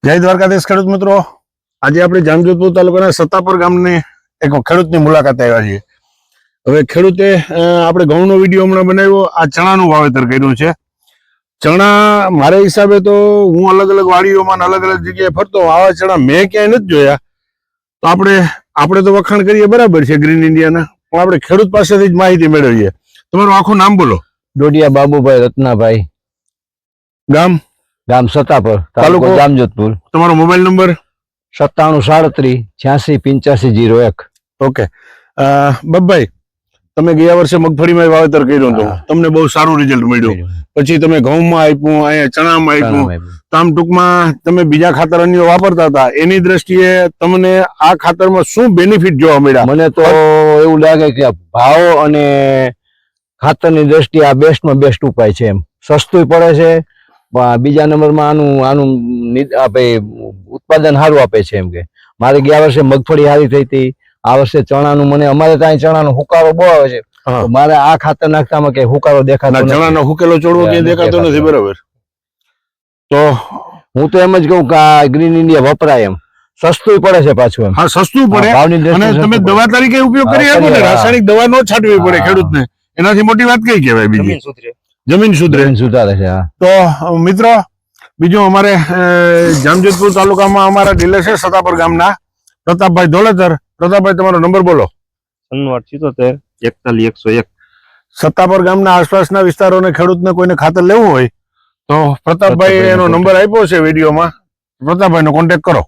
જય દ્વારકાધીશ ખેડૂત મિત્રો, આજે આપણે જામજોધપુર તાલુકાના સત્તાપર ગામની એક ખેડૂતની મુલાકાત આવ્યા છીએ. હવે ખેડૂતે આપણે ઘઉંનો વિડીયો હમણાં બનાવ્યો, આ ચણાનું વાવેતર કર્યું છે. ચણા મારા હિસાબે તો હું અલગ અલગ વાડીઓમાં અલગ અલગ જગ્યાએ ફરતો, આવા ચણા મેં ક્યાંય નથી જોયા. તો આપણે તો વખાણ કરીએ બરાબર છે ગ્રીન ઇન્ડિયાના, પણ આપણે ખેડૂત પાસેથી જ માહિતી મેળવીએ. તમારું આખું નામ બોલો. ડોડિયા બાબુભાઈ રત્નાભાઈ, ગામ સત્તાપર, તાલુકો જામજોધપુર. તમારો મોબાઈલ નંબર? 9737858501. ઓકે બબ્બાઈ, તમે ગયા વર્ષે મગફળીમાં વાવેતર કર્યું હતું, તમને બહુ સારું રિઝલ્ટ મળ્યું. પછી તમે ઘઉંમાં આપ્યું, અહીંયા ચણામાં આપ્યું, તો આમ ટૂંકમાં તમે બીજા ખાતર અન્ય વાપરતા હતા, એની દ્રષ્ટિએ તમને આ ખાતરમાં શું બેનિફિટ જોવા મળ્યા? મને તો એવું લાગે કે ભાવ અને ખાતરની દ્રષ્ટિએ આ બેસ્ટમાં બેસ્ટ ઉપાય છે. એમ સસ્તું પડે છે, બીજા નંબરમાં આનું ઉત્પાદન સારું આપે છે. એમ કે મારે ગયા વર્ષે મગફળી સારી થઈ હતી, આ વર્ષે ચણાનું મને અમારે ત્યાં ચણાનો હુકારો બહુ આવે છે, મારે આ ખાતર નાખતામાં કે હુકારો દેખાતો નથી. ચણાનો હુકેલો ચોડવો ક્યાંય દેખાતો નથી. બરાબર. તો હું તો એમ જ કહું કે આ ગ્રીન ઇન્ડિયા વપરાય, એમ સસ્તું પડે છે પાછું. એમ હા, સસ્તું પડે અને તમે દવા તરીકે ઉપયોગ કરી શકો ને, રાસાયણિક દવા ન છાંટવી પડે ખેડૂતને, એનાથી મોટી વાત કઈ કહેવાય? બીજી જમીન સુધારે છે. તો મિત્રો, બીજું અમારે જામજોધપુર તાલુકામાં અમારા ડીલર છે સત્તાપર ગામના પ્રતાપભાઈ ધોલેતર. પ્રતાપભાઈ, તમારો નંબર બોલો. 977441. સત્તાપર ગામના આસપાસના વિસ્તારોને ખેડૂતને કોઈને ખાતર લેવું હોય તો પ્રતાપભાઈ એનો નંબર આપ્યો છે વિડીયોમાં, પ્રતાપભાઈનો કોન્ટેક્ટ કરો.